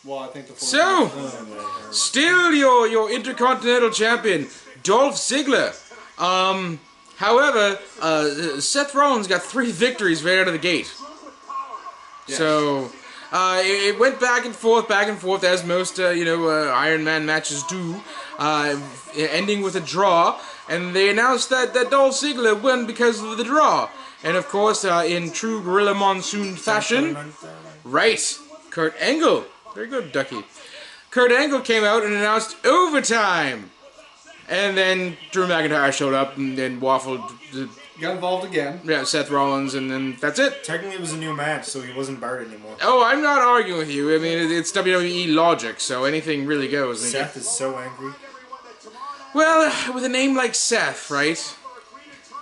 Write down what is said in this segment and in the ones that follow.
Well, I think the So, still your Intercontinental Champion, Dolph Ziggler. However, Seth Rollins got 3 victories right out of the gate. Yes. So, it went back and forth, as most, Iron Man matches do, ending with a draw. And they announced that Dolph Ziggler won because of the draw. And of course, in true Gorilla Monsoon fashion, right, Kurt Angle. Very good, Ducky. Kurt Angle came out and announced overtime. And then Drew McIntyre showed up and then waffled. Got involved again. Yeah, Seth Rollins, and then that's it. Technically, it was a new match, so he wasn't barred anymore. Oh, I'm not arguing with you. I mean, it's WWE logic, so anything really goes. Seth is so angry. Well, with a name like Seth, right?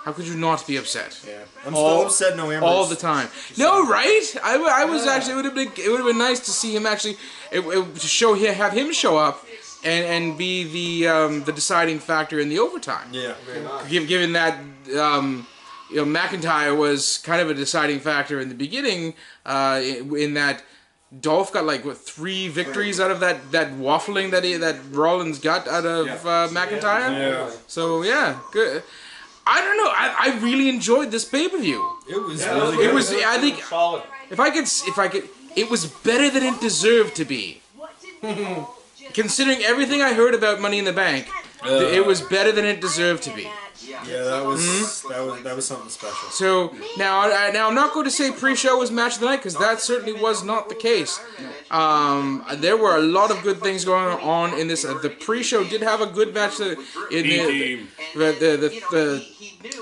How could you not be upset? Yeah, I'm still upset. No Ambers. All the time. No, right? I was actually. It would have been nice to see him actually. Have him show up and be the deciding factor in the overtime. Yeah, very nice. Given that McIntyre was kind of a deciding factor in the beginning, in that Dolph got like 3 victories out of that waffling that Rollins got out of McIntyre. Yeah. So yeah, good. I don't know. I really enjoyed this pay-per-view. It was really good. It was. I think solid. If I could, it was better than it deserved to be. Considering everything I heard about Money in the Bank, it was better than it deserved to be. Yeah, that was something special. So now I'm not going to say pre-show was match of the night because that certainly was not the case. There were a lot of good things going on in this. The pre-show did have a good match in the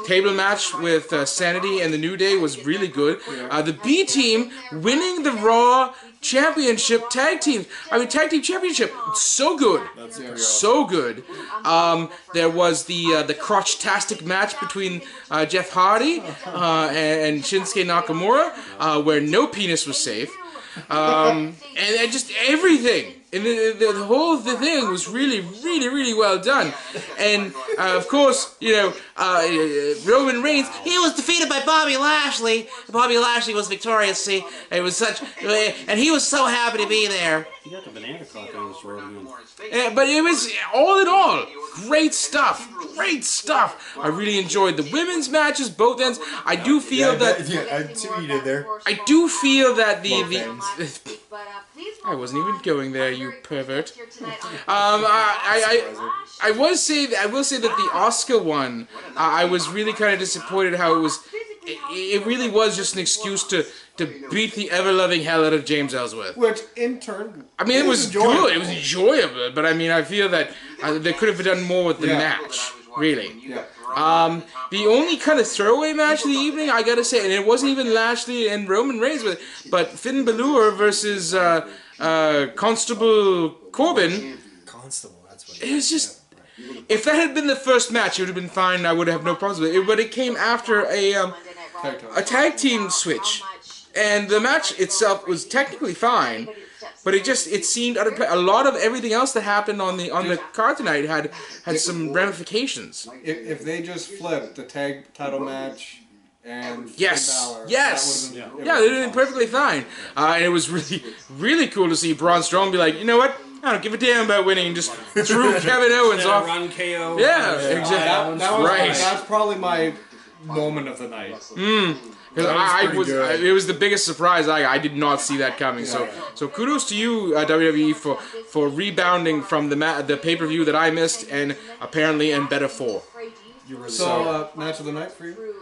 table match with Sanity and the New Day was really good. The B team winning the Raw Championship tag team. Tag team championship. It's so good. So good. There was the crotch-tastic match between Jeff Hardy and Shinsuke Nakamura, where no penis was safe. And just everything. And the whole thing was really, really, really well done. And, of course, Roman Reigns, he was defeated by Bobby Lashley. Bobby Lashley was victorious, see. It was and he was so happy to be there. You got the banana clock on this road. But it was, all in all, great stuff. Great stuff. I really enjoyed the women's matches, both ends. I do feel that... I see what you did there. I do feel that I wasn't even going there, you pervert. I will say that the Oscar one, I was really kind of disappointed how it was. It really was just an excuse to beat the ever-loving hell out of James Ellsworth. Which, in turn, it was good. It was enjoyable, but I feel that they could have done more with the match. Really. Yeah. The only kind of throwaway match of the evening, I gotta say, and it wasn't even Lashley and Roman Reigns, but Finn Balor versus Constable Corbin. Constable, that's what it was just. If that had been the first match, it would have been fine. I would have no problems with it. But it came after a tag team switch, and the match itself was technically fine. But it seemed out of play. A lot of everything else that happened on the card tonight had some ramifications. If they just flipped the tag title match and Balor, they did it perfectly fine. And it was really, really cool to see Braun Strowman be like, you know what? I don't give a damn about winning. Just threw Kevin Owens off. Run KO. Yeah, exactly. That's probably my moment of the night. It was the biggest surprise. I did not see that coming. So kudos to you, WWE, for rebounding from the pay-per-view that I missed, and apparently in better for. So match of the night for you?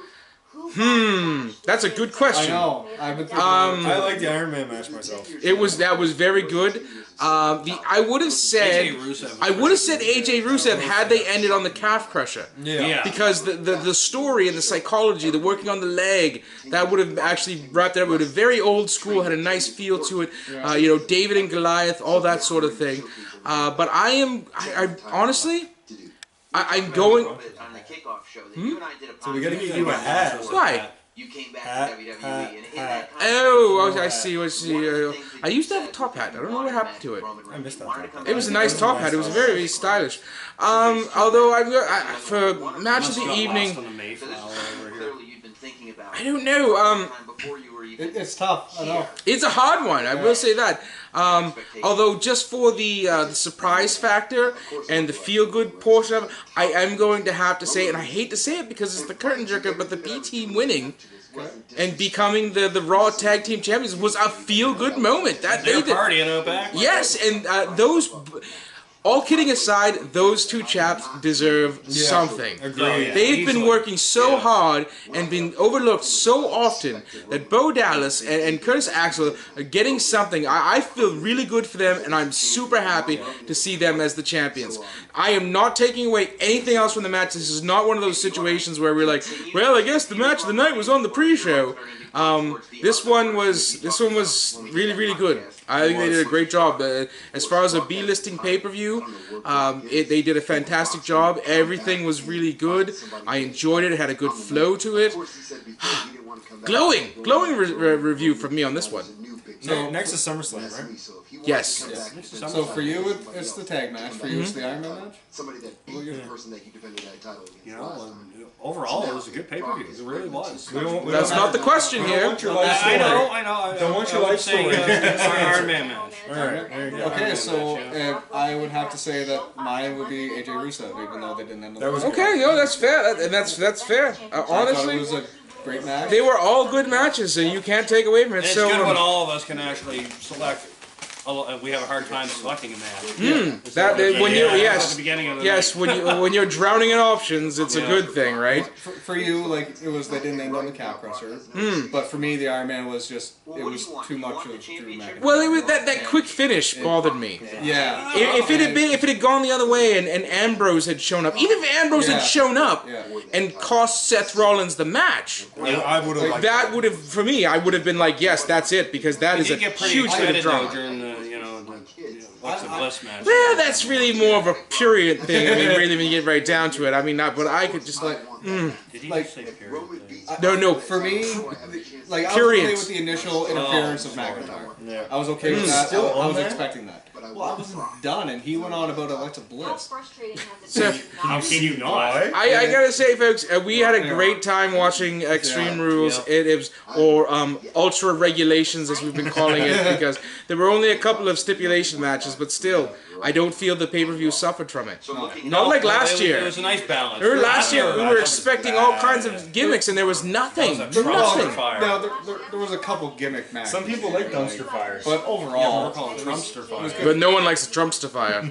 That's a good question. I know. I've been thinking I like the Iron Man match myself. That was very good. I would have said AJ Rusev had they ended on the calf crusher. Yeah. Because the story and the psychology, the working on the leg, that would have actually wrapped it up. It would have very old school, had a nice feel to it. David and Goliath, all that sort of thing. But I honestly, I'm going. So we gotta get you a hat. Why? You came back to WWE and hit that. Oh, I see. I used to have a top hat. I don't know what happened to it. I missed that. It was a nice top hat. It was very, very stylish. Although for match of the evening, I don't know. It's tough. I know. It's a hard one, I will say that. Although just for the surprise factor and the feel-good portion of it, I am going to have to say, and I hate to say it because it's the curtain jerker, but the B team winning and becoming the Raw Tag Team Champions was a feel-good moment. That They're they did. partying out back. Yes, and those. All kidding aside, those two chaps deserve something. Agreed. They've been working so hard and been overlooked so often that Bo Dallas and Curtis Axel are getting something. I feel really good for them, and I'm super happy to see them as the champions. I am not taking away anything else from the match. This is not one of those situations where we're like, well, I guess the match of the night was on the pre-show. This one was really, really good. I think they did a great job. As far as a B-listing pay-per-view, they did a fantastic job. Everything was really good. I enjoyed it. It had a good flow to it. glowing review from me on this one. So next is SummerSlam, right? Yes. So for you, it's the tag match. For you, it's the Iron Man match. Somebody that beat the person that you defended that title against. You know, overall, it was a good pay-per-view. It really was. That's not the question here. I know. Don't want your life story. Iron Man match. All right, there you go. Okay, so I would have to say that mine would be AJ Rusev, even though they didn't end up. That was Okay, no, that's fair, and that's fair. I thought Honestly, it was a great match. they were all good matches, and you can't take away from it. And it's So good when all of us can actually select. We have a hard time selecting a match. that when you At the beginning of the night. when you're drowning in options, it's a good thing, right? For you, like it was, they didn't end on the Cow Crusher. But for me, the Iron Man was just it was too much of Drew McIntyre. Well, it was that quick finish bothered me. Yeah. If it had gone the other way and Ambrose had shown up, even if Ambrose had shown up and cost Seth Rollins the match, I would have liked that would have, for me, I would have been like, yes, that's it, because that is a get pretty huge bit of excited though drama. during the Alexa Bliss match. Well, that's really more of a period thing. I mean, really, when you get right down to it. I mean, but I could just Did he like- just say period? no. For me, like I was Period. okay with the initial interference of McIntyre. Yeah. I was okay with that. Still I was on that? expecting that. Well, I wasn't done, and he went on about Alexa Bliss. So, How can you not? I gotta say, folks, we had a great time watching Extreme Rules. It was, or Ultra Regulations, as we've been calling it, because there were only a couple of stipulation matches, but still, I don't feel the pay-per-view suffered from it. Not like last year. It was a nice balance. Remember last year, we were expecting all kinds of gimmicks, and there was nothing. That was a Nothing. Trumpster fire. Now, there was a couple gimmick matches. Some people like dumpster fires. But overall, We're calling it Trumpster fire. But no one likes a Trumpster fire.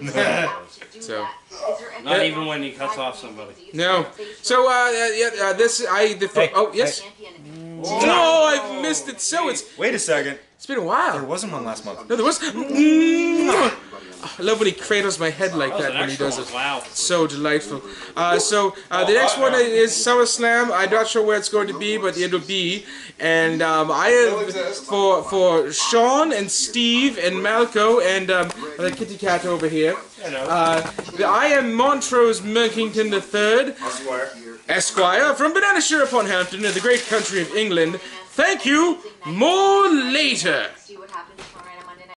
So. Not even when he cuts off somebody. No. So, oh, yes? No, I've missed it. So Wait a second. it's been a There while. wasn't one last month. No, there was. I love when he cradles my head like that when he does it. Wow. So delightful. The next one is SummerSlam. I'm not sure where it's going to be, but it'll be. And I have for Sean and Steve and Malco and the kitty cat over here. I am Montrose Merkington III, Esquire, from Bananashire upon Hampton in the great country of England. Thank you. More later. See what happens.